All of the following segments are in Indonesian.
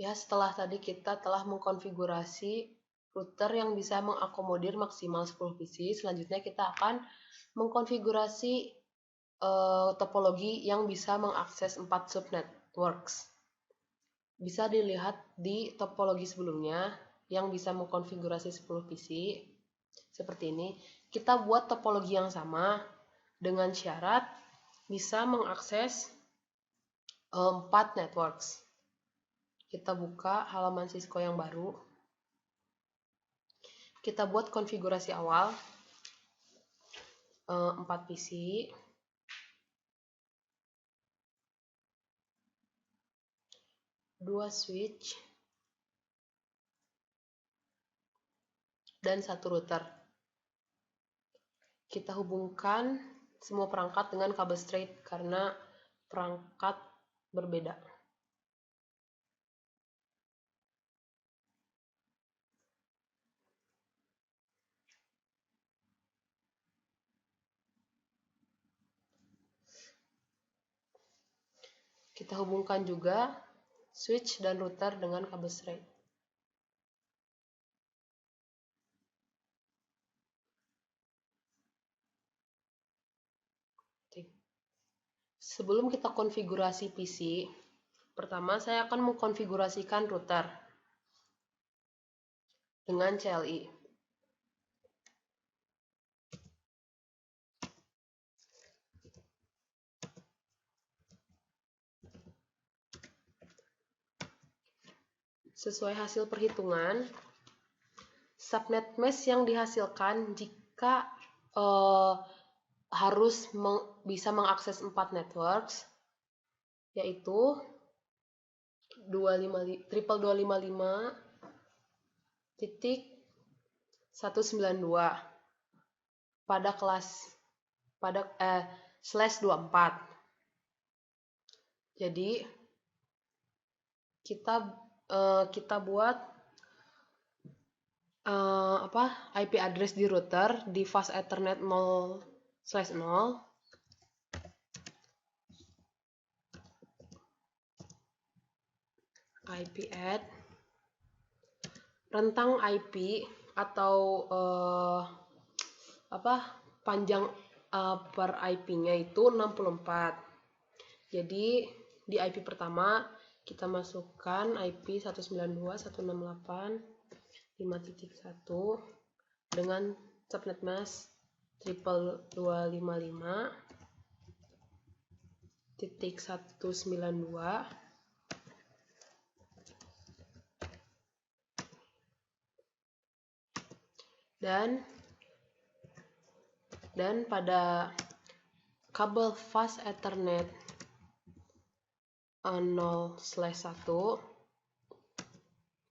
Ya, setelah tadi kita telah mengkonfigurasi router yang bisa mengakomodir maksimal 10 PC, selanjutnya kita akan mengkonfigurasi topologi yang bisa mengakses 4 subnetworks. Bisa dilihat di topologi sebelumnya yang bisa mengkonfigurasi 10 PC. Seperti ini. Kita buat topologi yang sama dengan syarat bisa mengakses 4 networks. Kita buka halaman Cisco yang baru. Kita buat konfigurasi awal 4 PC. Dua switch dan 1 router. Kita hubungkan semua perangkat dengan kabel straight karena perangkat berbeda. Kita hubungkan juga switch dan router dengan kabel straight. Sebelum kita konfigurasi PC, pertama saya akan mengkonfigurasikan router dengan CLI. Sesuai hasil perhitungan, subnet mesh yang dihasilkan jika harus bisa mengakses 4 networks, yaitu 255.192 pada /24. Jadi kita buat IP address di router di fast ethernet 0/0 IP add rentang IP atau panjang per IP-nya itu 64. Jadi di IP pertama kita masukkan IP 192.168.5.1 dengan subnet mask 255.192. Dan pada kabel fast ethernet 0/1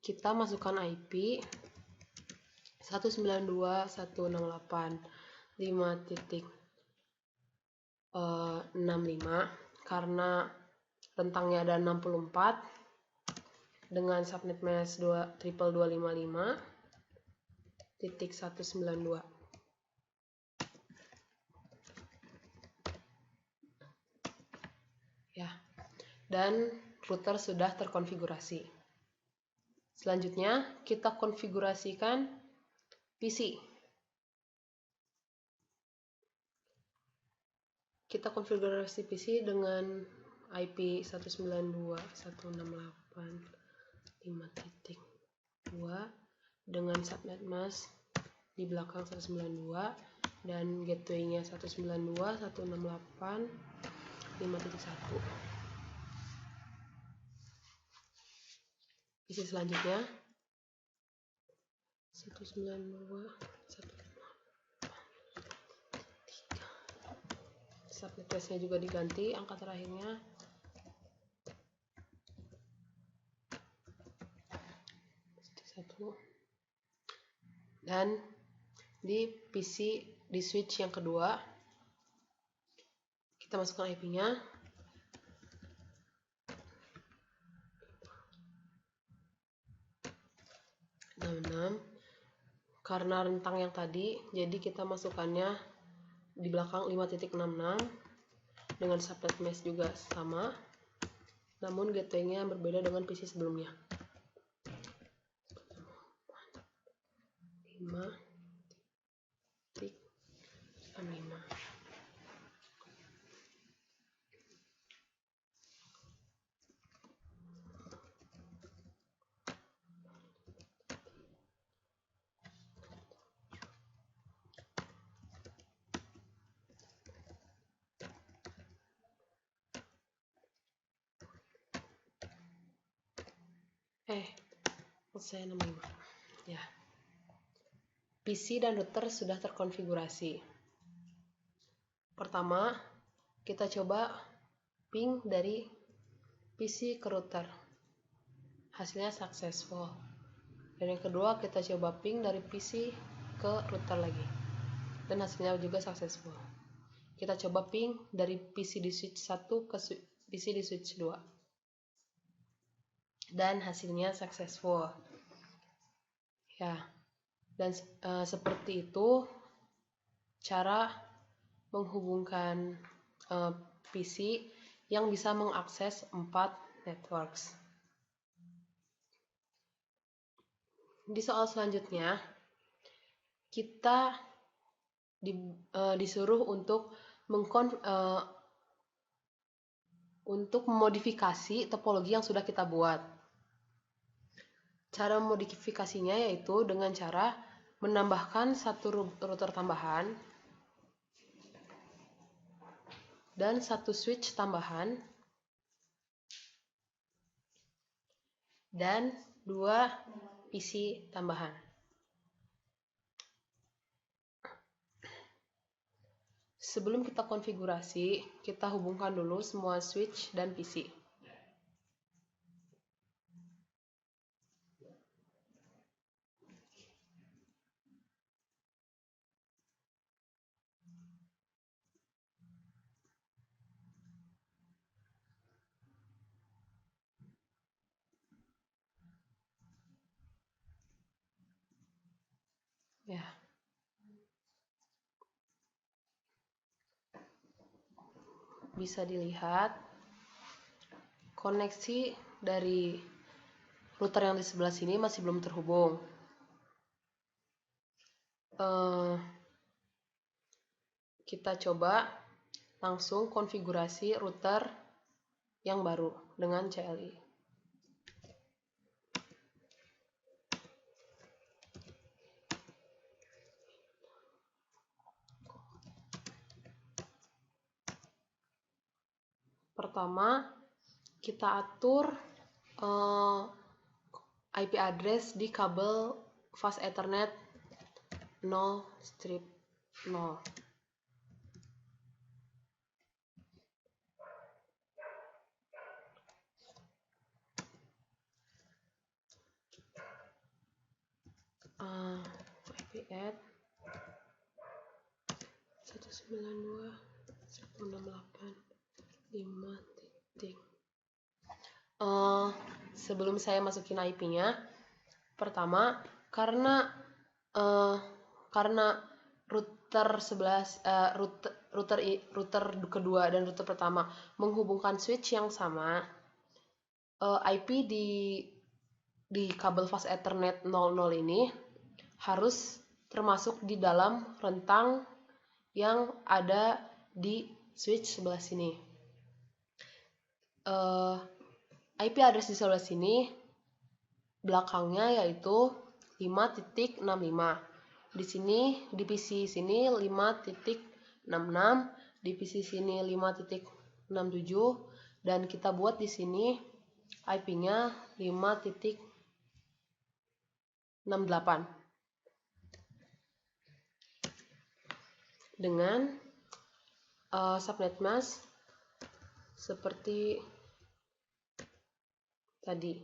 kita masukkan IP 192.168.5.65 karena rentangnya ada 64 dengan subnet mask 255.192. Ya. Dan router sudah terkonfigurasi. Selanjutnya kita konfigurasikan PC. Kita konfigurasi PC dengan IP 192.168.5.2 dengan subnet mask di belakang 192 dan gateway-nya 192.168.5.1. PC selanjutnya 192.168.3. Subnet mask-nya juga diganti angka terakhirnya. Dan di PC di switch yang kedua kita masukkan IP-nya 66 karena rentang yang tadi, jadi kita masukkannya di belakang 5.66 dengan subnet mask juga sama. namun gateway-nya berbeda dengan PC sebelumnya. 5.65. Saya 65. Ya. PC dan router sudah terkonfigurasi. Pertama, kita coba ping dari PC ke router. Hasilnya successful. Dan yang kedua, kita coba ping dari PC ke router lagi. Dan hasilnya juga successful. Kita coba ping dari PC di switch 1 ke PC di switch 2. Dan hasilnya successful. Ya. Dan seperti itu cara menghubungkan PC yang bisa mengakses 4 networks. Di soal selanjutnya, kita disuruh untuk memodifikasi topologi yang sudah kita buat. Cara memodifikasinya yaitu dengan cara menambahkan satu router tambahan dan satu switch tambahan dan 2 PC tambahan. Sebelum kita konfigurasi, kita hubungkan dulu semua switch dan PC. Ya. Bisa dilihat koneksi dari router yang di sebelah sini masih belum terhubung. Kita coba langsung konfigurasi router yang baru dengan CLI. Pertama, kita atur IP address di kabel fast Ethernet 0/0. IP add 192.168.5. Sebelum saya masukin IP-nya, pertama karena router kedua dan router pertama menghubungkan switch yang sama, IP di kabel fast Ethernet 00 ini harus termasuk di dalam rentang yang ada di switch sebelah sini. IP address di sebelah sini belakangnya yaitu 5.65. Di sini di PC sini 5.66, di PC sini 5.67 dan kita buat di sini IP-nya 5.68 dengan subnet mask seperti tadi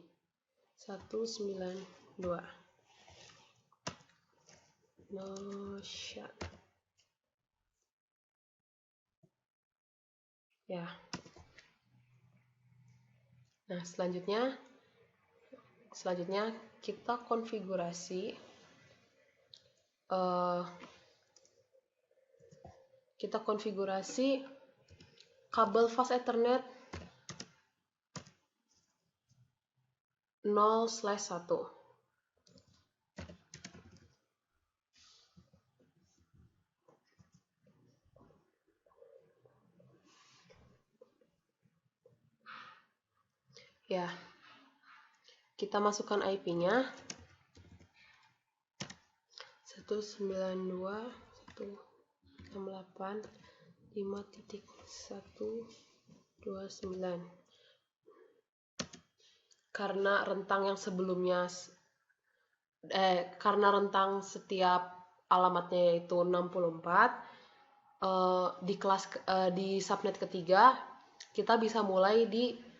192. No shot. Ya. Nah, selanjutnya kita konfigurasi kabel fast Ethernet 0/1. Ya, kita masukkan IP-nya 192.168.5.129. Karena rentang yang sebelumnya karena rentang setiap alamatnya yaitu 64, di subnet ketiga kita bisa mulai di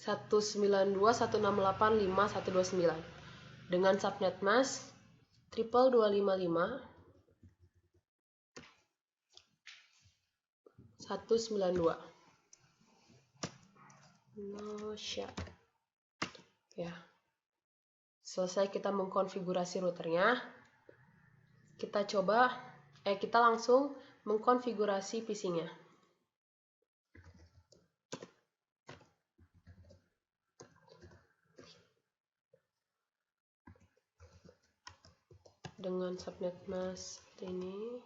192.168.5.129 dengan subnet mask 22255 192. Ya. Selesai kita mengkonfigurasi routernya, kita langsung mengkonfigurasi PC-nya. Dengan subnet mask seperti ini.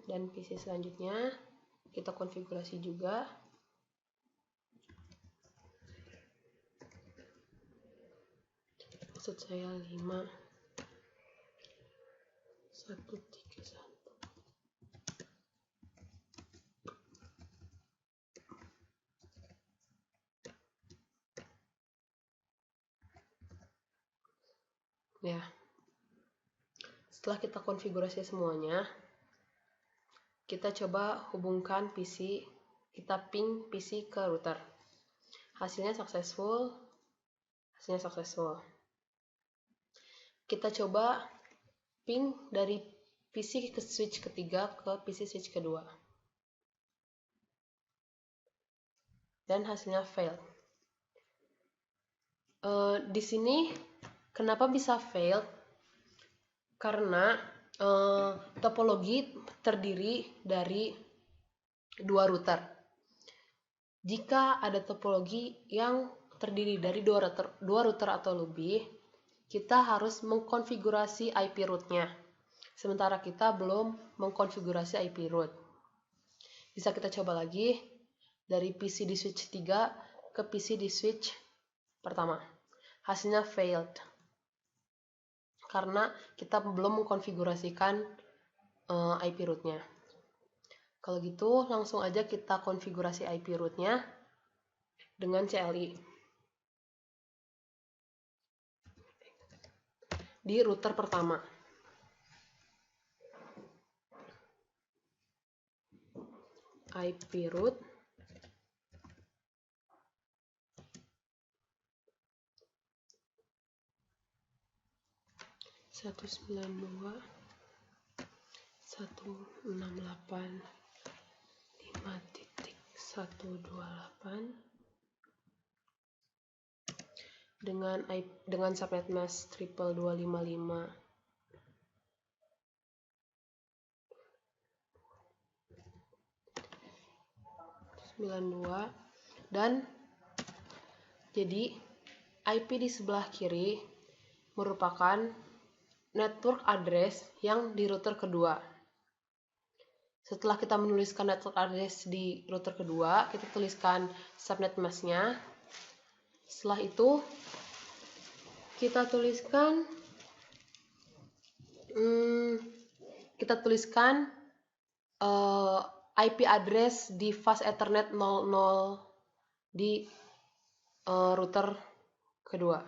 Dan PC selanjutnya kita konfigurasi juga. Maksud saya 5 131. Ya. Setelah kita konfigurasi semuanya, kita coba hubungkan PC, kita ping PC ke router. Hasilnya successful. Kita coba ping dari PC ke switch ketiga ke PC switch kedua. Dan hasilnya fail. Di sini kenapa bisa fail? Karena topologi terdiri dari dua router. Jika ada topologi yang terdiri dari dua router atau lebih, kita harus mengkonfigurasi IP root-nya. Sementara kita belum mengkonfigurasi IP root. Bisa kita coba lagi dari PC di switch 3 ke PC di switch pertama. Hasilnya failed. Karena kita belum mengkonfigurasikan IP root-nya. Kalau gitu, langsung aja kita konfigurasi IP root-nya dengan CLI. Di router pertama. IP root satu sembilan dua satu enam delapan 5.128 dengan subnet mask 22255 92. Dan jadi IP di sebelah kiri merupakan network address yang di router kedua. Setelah kita menuliskan network address di router kedua, kita tuliskan subnet mask-nya. Setelah itu, kita tuliskan IP address di fast Ethernet 00 di router kedua.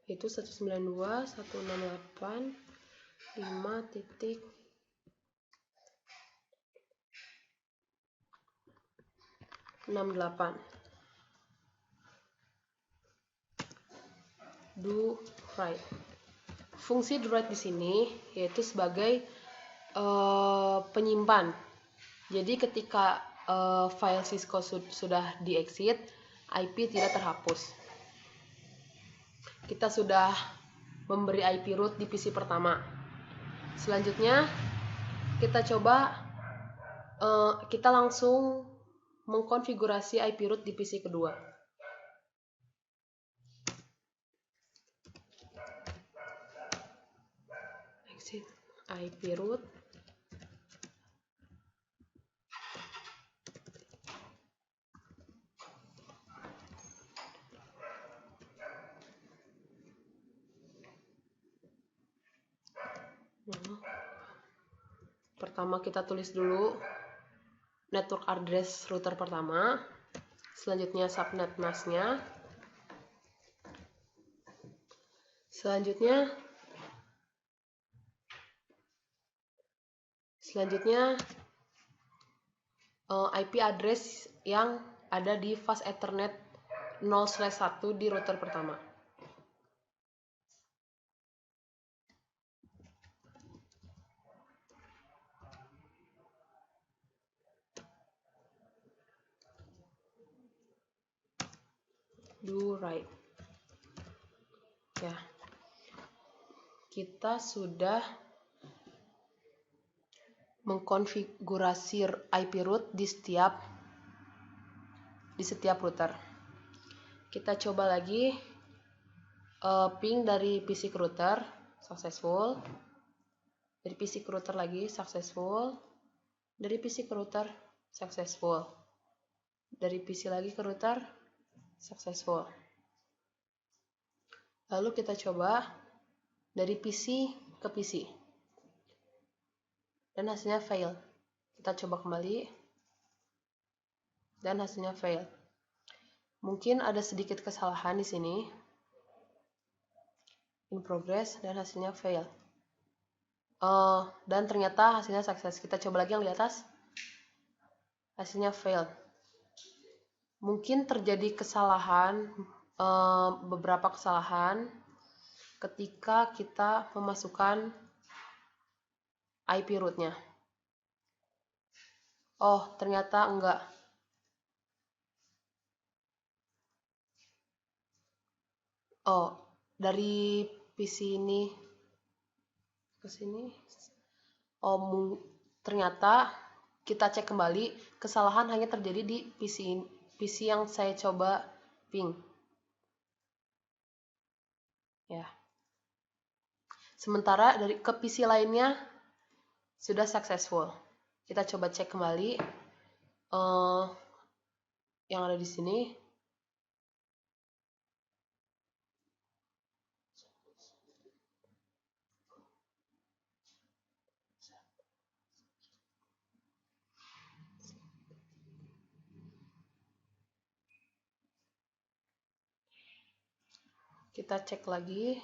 Itu 192.168.5.68. Do write. Fungsi do write di sini yaitu sebagai penyimpan. Jadi ketika file Cisco sudah di-exit, IP tidak terhapus. Kita sudah memberi IP root di PC pertama. Selanjutnya, kita coba kita langsung mengkonfigurasi IP root di PC kedua. Exit IP root. Pertama kita tulis dulu network address router pertama, selanjutnya subnet masknya, selanjutnya IP address yang ada di fast Ethernet 0/1 di router pertama. Do right. Ya. Kita sudah mengkonfigurasi IP root di setiap router. Kita coba lagi ping dari PC ke router, successful. Dari PC ke router lagi, successful. Dari PC ke router, successful. Dari PC lagi ke router, successful. Lalu kita coba dari PC ke PC. Dan hasilnya fail. Kita coba kembali. Dan hasilnya fail. Mungkin ada sedikit kesalahan di sini. In progress dan hasilnya fail. Dan ternyata hasilnya sukses. Kita coba lagi yang di atas. Hasilnya fail. Mungkin terjadi kesalahan, beberapa kesalahan ketika kita memasukkan IP rootnya. Oh, ternyata enggak. Oh, dari PC ini ke sini. Oh, ternyata kita cek kembali, kesalahan hanya terjadi di PC yang saya coba ping. Ya. Sementara dari ke PC lainnya sudah successful. Kita coba cek kembali yang ada di sini. Kita cek lagi.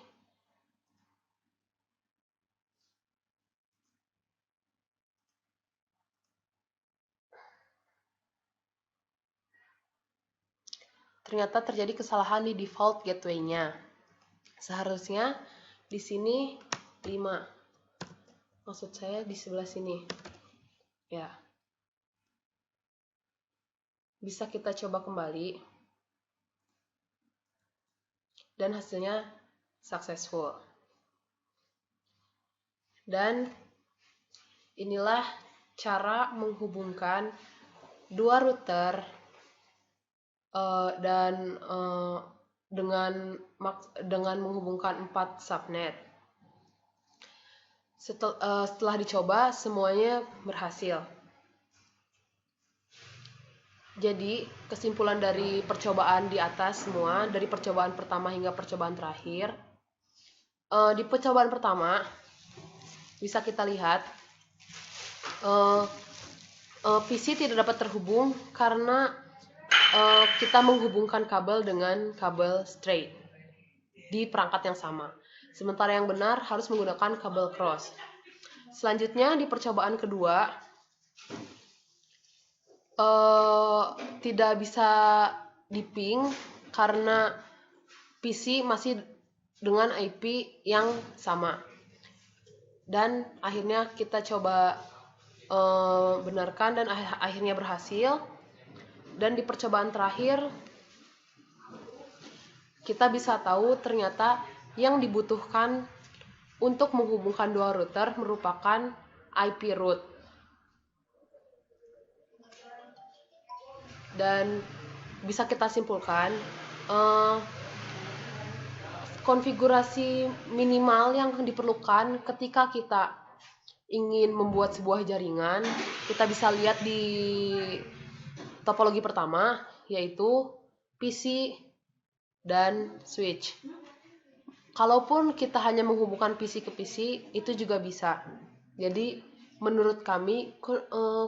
Ternyata terjadi kesalahan di default gateway-nya. Seharusnya di sini 5. Maksud saya di sebelah sini. Ya. Bisa kita coba kembali. Dan hasilnya successful. Dan inilah cara menghubungkan dua router dan dengan menghubungkan 4 subnet. Setelah dicoba, semuanya berhasil. Jadi, kesimpulan dari percobaan di atas semua, dari percobaan pertama hingga percobaan terakhir, di percobaan pertama, bisa kita lihat, PC tidak dapat terhubung karena kita menghubungkan kabel dengan kabel straight di perangkat yang sama. Sementara yang benar harus menggunakan kabel cross. Selanjutnya di percobaan kedua, tidak bisa diping karena PC masih dengan IP yang sama. Dan akhirnya kita coba benarkan dan akhirnya berhasil. Dan di percobaan terakhir kita bisa tahu ternyata yang dibutuhkan untuk menghubungkan dua router merupakan IP root. Dan bisa kita simpulkan, konfigurasi minimal yang diperlukan ketika kita ingin membuat sebuah jaringan, kita bisa lihat di topologi pertama, yaitu PC dan switch. Kalaupun kita hanya menghubungkan PC ke PC, itu juga bisa. Jadi, menurut kami,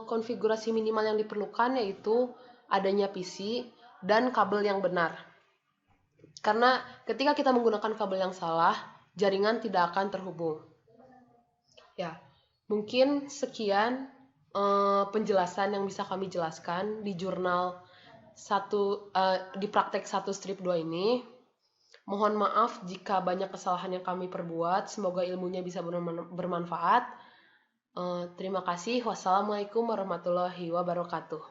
konfigurasi minimal yang diperlukan yaitu adanya PC dan kabel yang benar. Karena ketika kita menggunakan kabel yang salah, jaringan tidak akan terhubung. Ya, mungkin sekian penjelasan yang bisa kami jelaskan di jurnal di praktek 1 strip 2 ini. Mohon maaf jika banyak kesalahan yang kami perbuat. Semoga ilmunya bisa bermanfaat. Terima kasih. Wassalamualaikum warahmatullahi wabarakatuh.